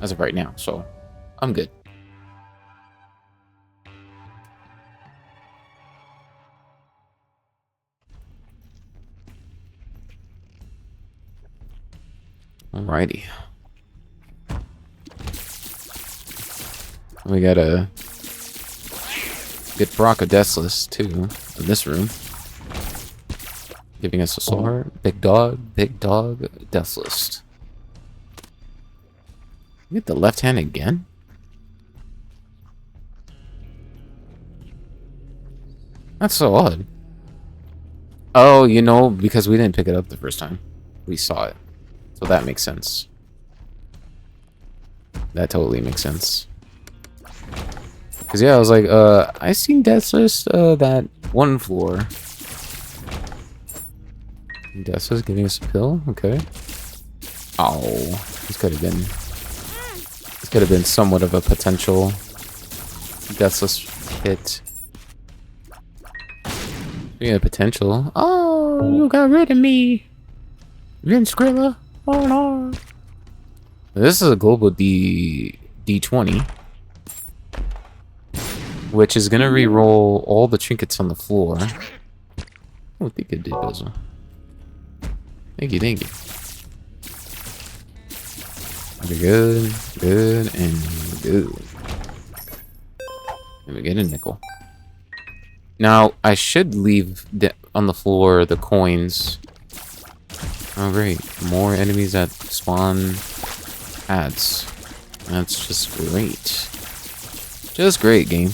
as of right now, so I'm good. Alrighty. We got a good proc of Deathless too in this room. Giving us a soul heart. Big dog, Deathless. Get the left hand again? That's so odd. Oh, you know, because we didn't pick it up the first time. We saw it. So that makes sense. That totally makes sense. Because yeah, I was like, I seen Deathless that one floor. Deathless giving us a pill? Okay. Oh, this could have been... This could have been somewhat of a potential Deathless hit. Yeah, potential. Oh, you got rid of me, Vince Grilla. Oh no. This is a global D20, which is gonna re-roll all the trinkets on the floor. Oh, thank you, Bizzle. Thank you, thank you. Okay, good, and good. And we get a nickel. Now, I should leave on the floor the coins. Oh, great. More enemies that spawn ads. That's just great. Just great, game.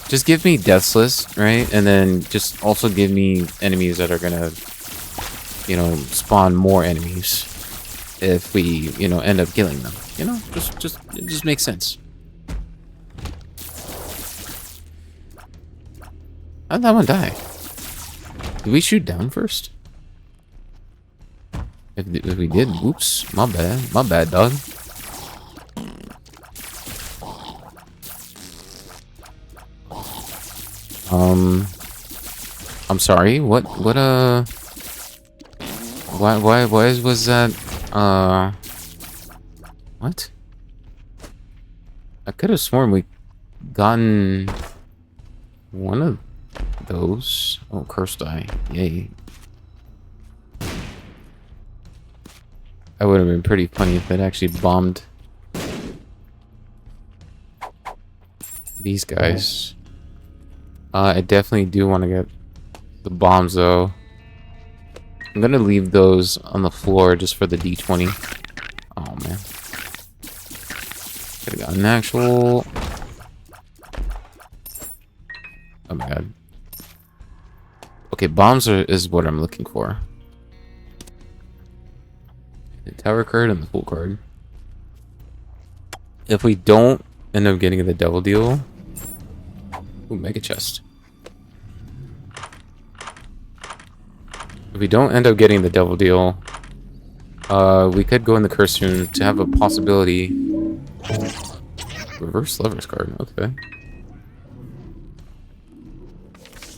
Just give me Deathless, right? And then just also give me enemies that are gonna, you know, spawn more enemies if we, you know, end up killing them. You know, it just makes sense. How'd that one die? Did we shoot down first? If we did, whoops, my bad, dog. I'm sorry, what, why was that, what? I could have sworn we gotten one of those. Oh, cursed eye, yay. That would have been pretty funny if it actually bombed these guys. I definitely do want to get the bombs though. I'm gonna leave those on the floor just for the D20. Oh man. Could have got an actual... Oh my god. Okay, bombs is what I'm looking for. The tower card and the fool card. If we don't end up getting the devil deal... Ooh, mega chest. If we don't end up getting the devil deal, we could go in the curse room to have a possibility. Reverse lovers card, okay.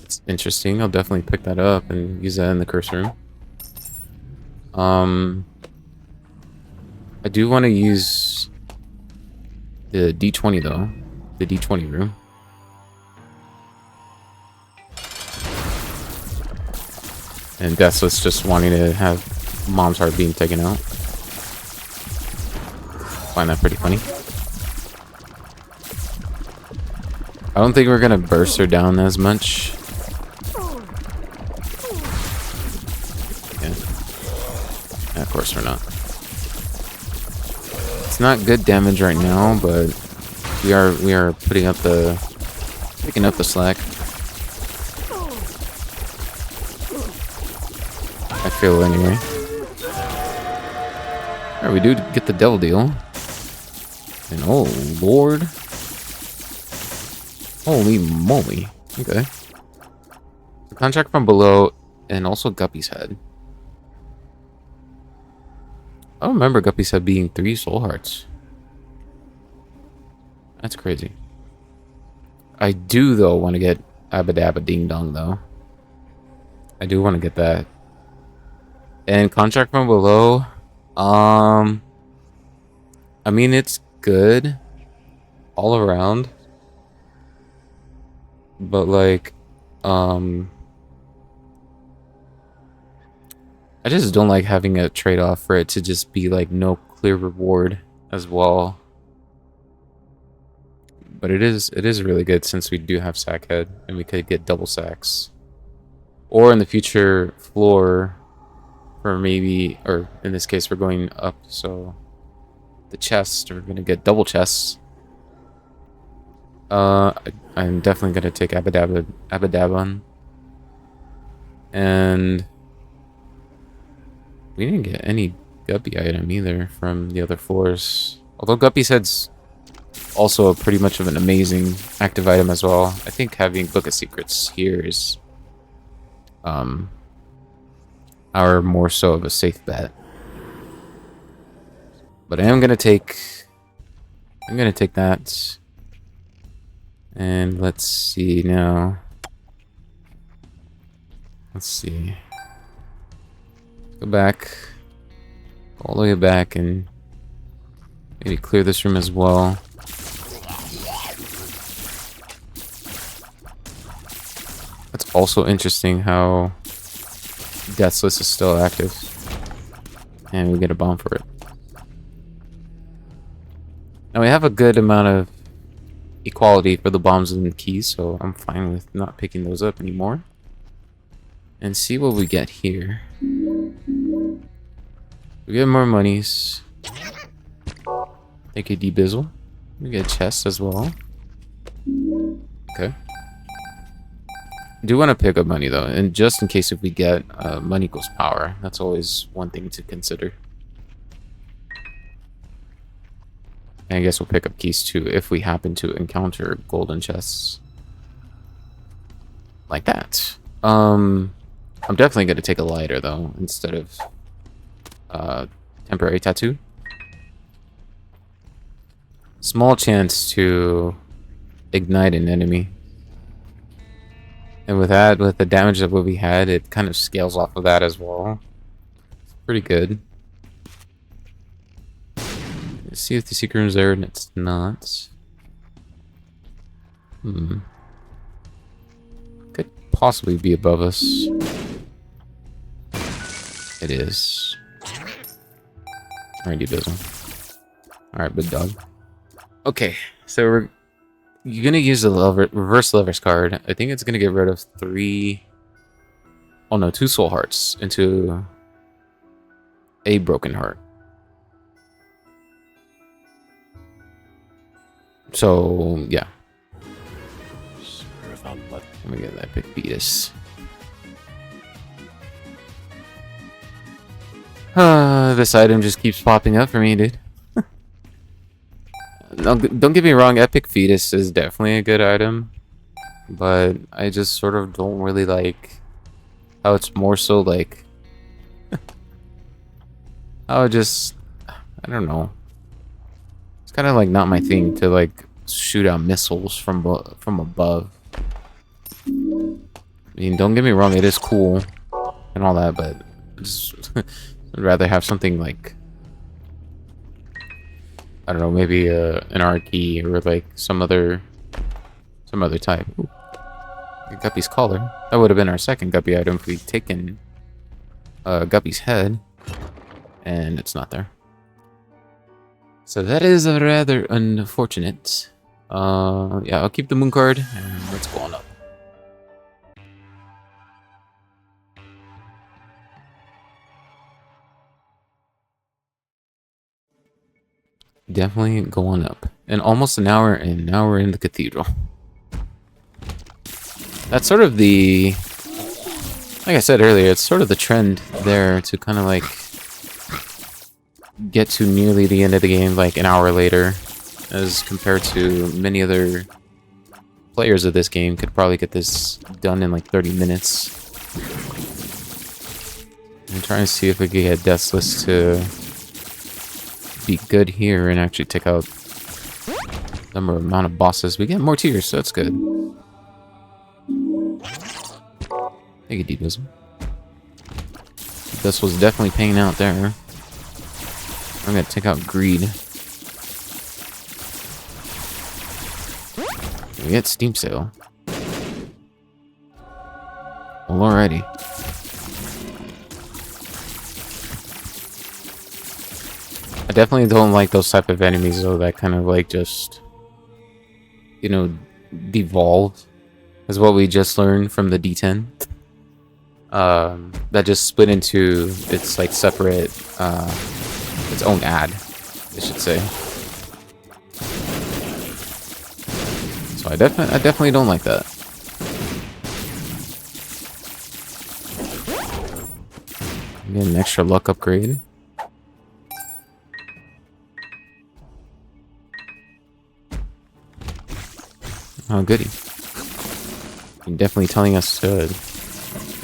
It's interesting. I'll definitely pick that up and use that in the curse room. I do want to use the D20 though, the D20 room. And Deathless just wanting to have Mom's heart being taken out. Find that pretty funny. I don't think we're gonna burst her down as much. Yeah. Yeah, of course we're not. It's not good damage right now, but we are picking up the slack. I feel anyway. Alright, we do get the devil deal. And oh lord. Holy moly. Okay. The contract from below and also Guppy's head. I don't remember Guppy's head being 3 soul hearts. That's crazy. I do though want to get Abadabba Ding Dong though. I do want to get that. And contract from below, I mean it's good all around, but like, I just don't like having a trade-off for it to just be like no clear reward as well. But it is really good since we do have Sackhead and we could get double sacks, or in the future floor. Or maybe, or in this case, we're going up, so the chest, we're gonna get double chests. I'm definitely gonna take Abadabon. And we didn't get any Guppy item either from the other floors. Although Guppy's head's also pretty much of an amazing active item as well. I think having Book of Secrets here is are more so of a safe bet. But I'm gonna take that. And let's see now. Let's see. Go back. All the way back and maybe clear this room as well. That's also interesting how Deathless is still active. And we get a bomb for it. Now we have a good amount of equality for the bombs and keys, so I'm fine with not picking those up anymore. And see what we get here. We get more monies. Thank you, D-Bizzle. We get chests as well. Okay. I do want to pick up money though, and just in case if we get money equals power, that's always one thing to consider. And I guess we'll pick up keys too if we happen to encounter golden chests. Like that. I'm definitely going to take a lighter though, instead of temporary tattoo. Small chance to ignite an enemy. And with that, with the damage that we had, it kind of scales off of that as well. It's pretty good. Let's see if the secret room's there, and it's not. Could possibly be above us. It is. Alright, D-Bizzle. Alright, big dog. Okay, so you're gonna use the reverse levers card. I think it's gonna get rid of 2 soul hearts into a broken heart. So yeah. Let me get that big beatus. This item just keeps popping up for me, dude. No, don't get me wrong, Epic Fetus is definitely a good item, but I just sort of don't really like how it's more so like how it just, I don't know. It's kind of like not my thing to like shoot out missiles from above. I mean, don't get me wrong, it is cool and all that, but just I'd rather have something like, I don't know, maybe an R-key or like some other type. Ooh. A Guppy's collar. That would have been our second Guppy item if we'd taken Guppy's head, and it's not there. So that is rather unfortunate. Yeah, I'll keep the moon card and let's go on up. Definitely going up. And almost an hour, and now we're in the cathedral. That's sort of the, like I said earlier, it's sort of the trend there to kind of like get to nearly the end of the game like an hour later, as compared to many other players of this game could probably get this done in like 30 minutes. I'm trying to see if we can get Deathless to be good here and actually take out the amount of bosses. We get more tiers, so that's good. Take a deep This was definitely paying out there. I'm gonna take out Greed. We get Steam Sale. Well, alrighty. I definitely don't like those type of enemies though that kind of like just, you know, devolve, is what we just learned from the D10. That just split into its like separate, its own ad, I should say. So I definitely don't like that. Get an extra luck upgrade. Oh, goody. You're definitely telling us to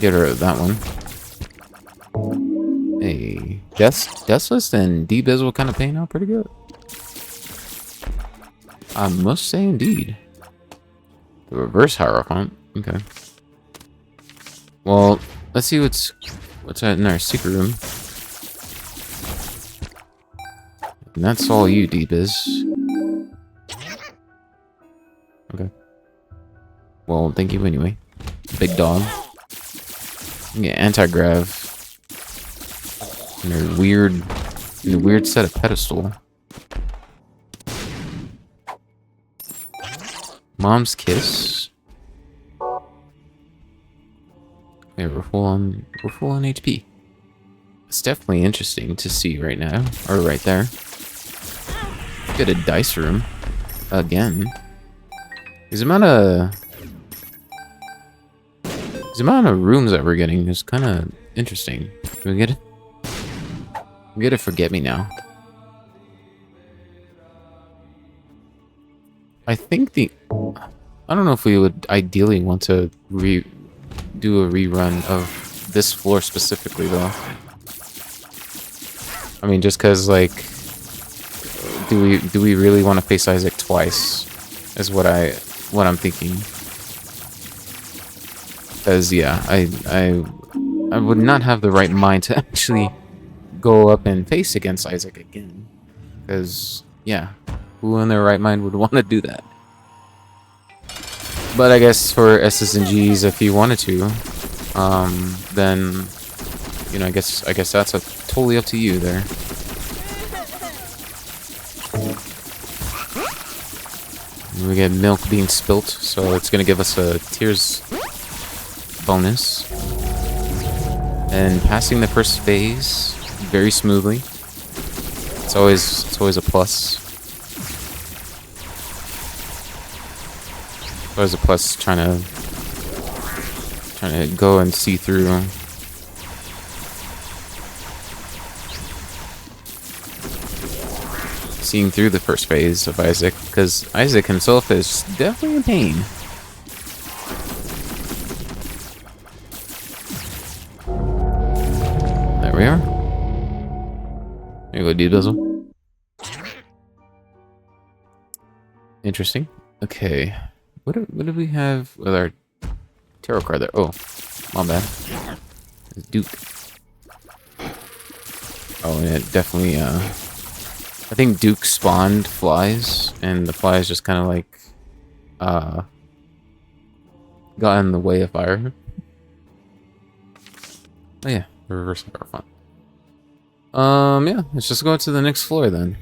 get rid of that one. Hey, Deathless and D-Biz will kind of paying out pretty good. I must say, indeed. The reverse Hierophant. Okay. Well, let's see what's in our secret room. And that's all you, D-Biz. Okay. Well, thank you anyway. Big dog. Yeah, anti-grav. And a weird set of pedestal. Mom's kiss. Yeah, we're full on HP. It's definitely interesting to see right now, or right there. Get a dice room again. The amount of rooms that we're getting is kind of interesting. Can we get it? We get a Forget Me Now. I think I don't know if we would ideally want to do a rerun of this floor specifically, though. I mean, just because, like, do we really want to face Isaac twice? Is what I'm thinking. Because yeah, I would not have the right mind to actually go up and face against Isaac again. Because yeah, who in their right mind would want to do that? But I guess for S's and G's, if you wanted to, then you know, I guess that's totally up to you there. We get milk being spilt, so it's gonna give us a tears bonus. And passing the first phase very smoothly. It's always a plus. It's always a plus trying to go and see through seeing through the first phase of Isaac, because Isaac himself is definitely in pain. There we are. Here you go, D-Bizzle. Interesting. Okay. What do we have with our tarot card there? Oh, my bad. It's Duke. Oh, and it definitely, I think Duke spawned flies, and the flies just kind of like, got in the way of fire. Oh yeah, reverse fire fun. Yeah, let's just go to the next floor then.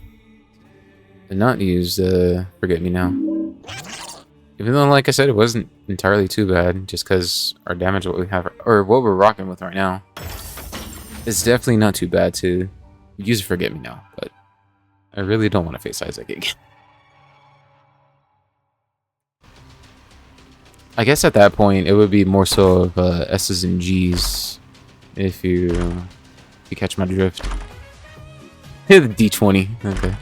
And not use Forget Me Now. Even though, like I said, it wasn't entirely too bad, just because our damage, what we have, or what we're rocking with right now, is definitely not too bad to use Forget Me Now, but I really don't want to face Isaac again. I guess at that point, it would be more so of S's and G's, if you catch my drift. The D20, okay.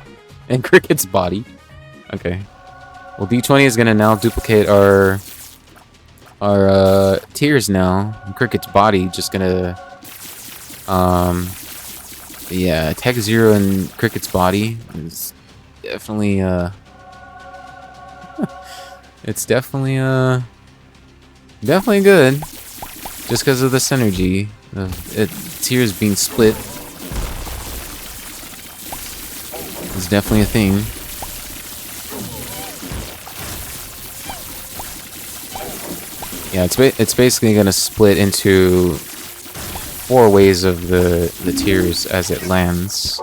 And Cricket's body. Okay. Well, D20 is gonna now duplicate our tiers now. And Cricket's body just gonna yeah, Tech Zero and Cricket's body is definitely it's definitely good. Just because of the synergy of it tiers being split. It's definitely a thing. Yeah, it's basically gonna split into 4 ways of the tiers as it lands,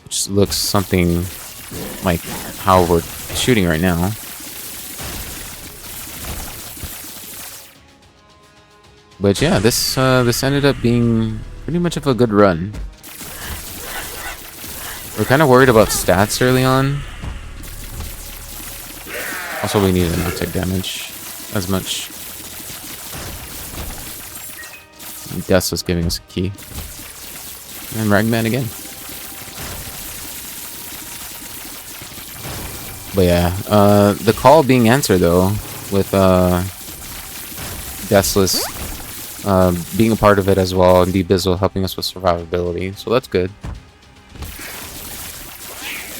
which looks something like how we're shooting right now. But yeah, this ended up being pretty much of a good run. We're kind of worried about stats early on. Also, we need to not take damage as much. Death was giving us a key. And Ragman again. But yeah, the call being answered though, with Deathless being a part of it as well, and D-Bizzle helping us with survivability, so that's good.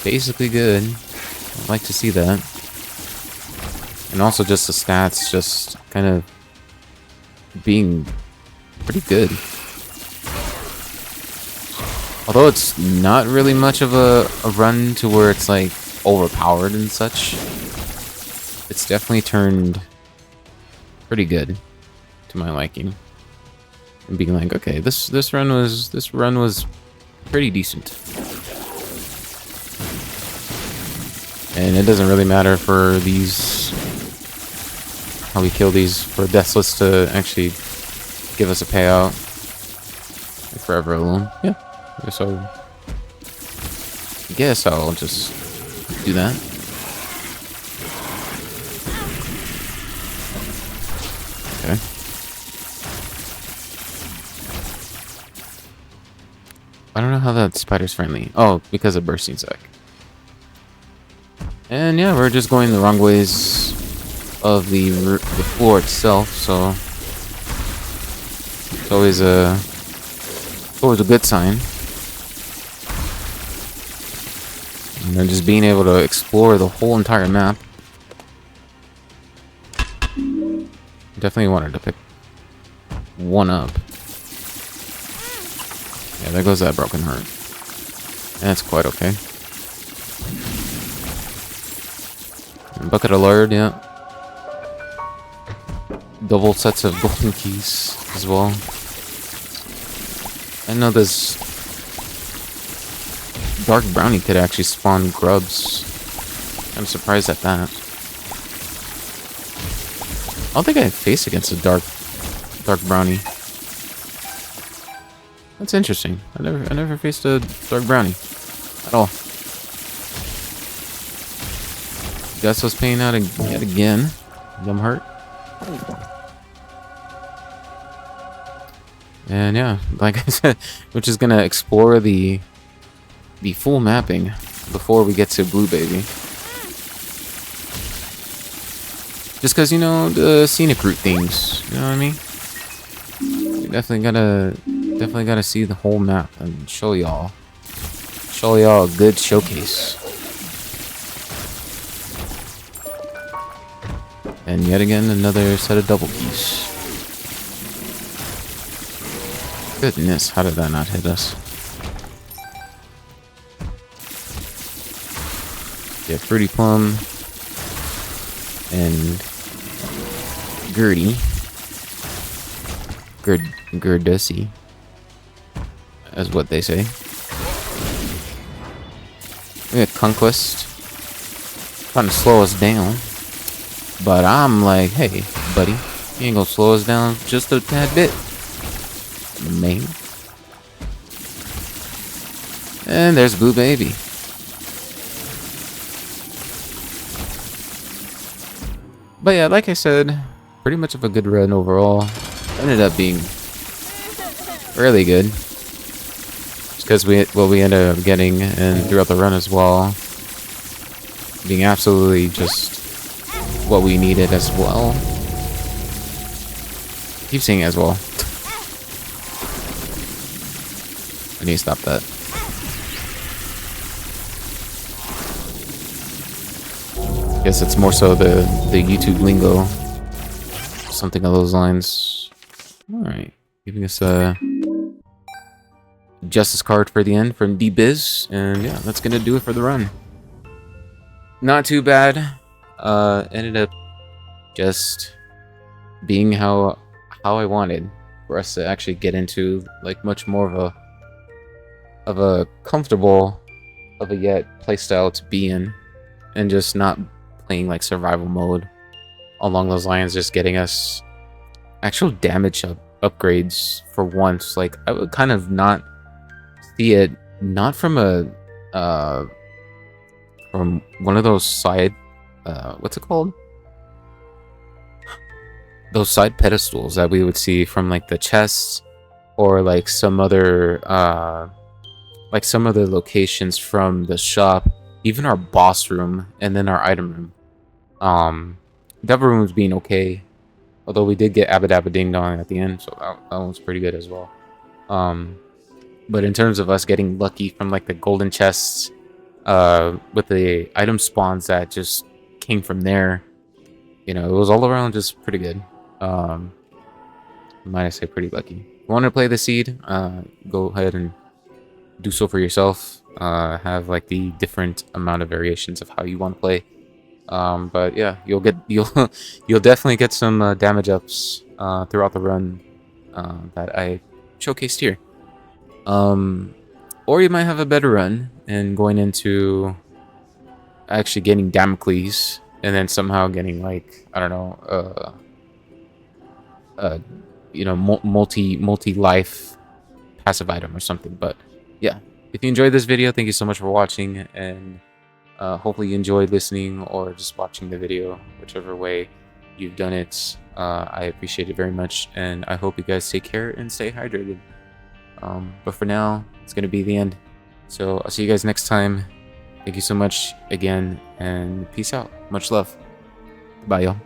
Basically good. I'd like to see that. And also just the stats just kind of being pretty good. Although it's not really much of a run to where it's like overpowered and such, it's definitely turned pretty good to my liking. And being like, okay, this run was pretty decent. And it doesn't really matter for these, how we kill these, for Deathless to actually give us a payout. Like Forever Alone. Yeah. Guess I'll just do that. Okay. I don't know how that spider's friendly. Oh, because of Bursting Sack. And yeah, we're just going the wrong ways of the floor itself, so it's always a good sign. You know, just being able to explore the whole entire map. Definitely wanted to pick one up. Yeah, there goes that broken heart. That's quite okay. Bucket of lard, yeah. Double sets of golden keys as well. I know this dark brownie could actually spawn grubs. I'm surprised at that. I don't think I faced against a dark brownie. That's interesting. I never faced a dark brownie at all. Gus was paying out yet again. Dumb hurt. And yeah, like I said, we're just gonna explore the full mapping before we get to Blue Baby. Just because, you know, the scenic route things, you know what I mean? We definitely gotta see the whole map and show y'all a good showcase. And yet again, another set of double keys. Goodness, how did that not hit us? Yeah, Fruity Plum and Gertie. Gerdussy, as what they say. We got Conquest trying to slow us down, but I'm like, hey, buddy, you ain't gonna slow us down just a tad bit, man. And there's Blue Baby. But yeah, like I said, pretty much of a good run overall. Ended up being really good. Just because we ended up getting, and throughout the run as well, being absolutely just what we needed as well. Keep saying as well. I need to stop that. Guess it's more so the YouTube lingo. Something along those lines. Alright. Giving us a Justice card for the end from D-Biz. And yeah, that's gonna do it for the run. Not too bad. Ended up just being how I wanted for us to actually get into like much more of a comfortable of a yet playstyle to be in, and just not playing like survival mode along those lines, just getting us actual damage upgrades for once. Like I would kind of not see it, not from a from one of those side what's it called, those side pedestals that we would see from like the chests, or like some other locations from the shop, even our boss room and then our item room. Devil room was being okay, although we did get Abba Dabba Ding Dong at the end, so that one was pretty good as well. But in terms of us getting lucky from like the golden chests, with the item spawns that just came from there, you know, it was all around just pretty good. Might I say pretty lucky. If you want to play the seed, go ahead and do so for yourself. Have like the different amount of variations of how you want to play. But yeah, you'll definitely get some damage ups throughout the run that I showcased here. Or you might have a better run and going into actually getting Damocles and then somehow getting like, I don't know, you know, multi-life passive item or something. But yeah, if you enjoyed this video, thank you so much for watching, and hopefully you enjoyed listening or just watching the video, whichever way you've done it. I appreciate it very much, and I hope you guys take care and stay hydrated. But for now, it's gonna be the end, so I'll see you guys next time. Thank you so much again, and peace out. Much love. Bye, y'all.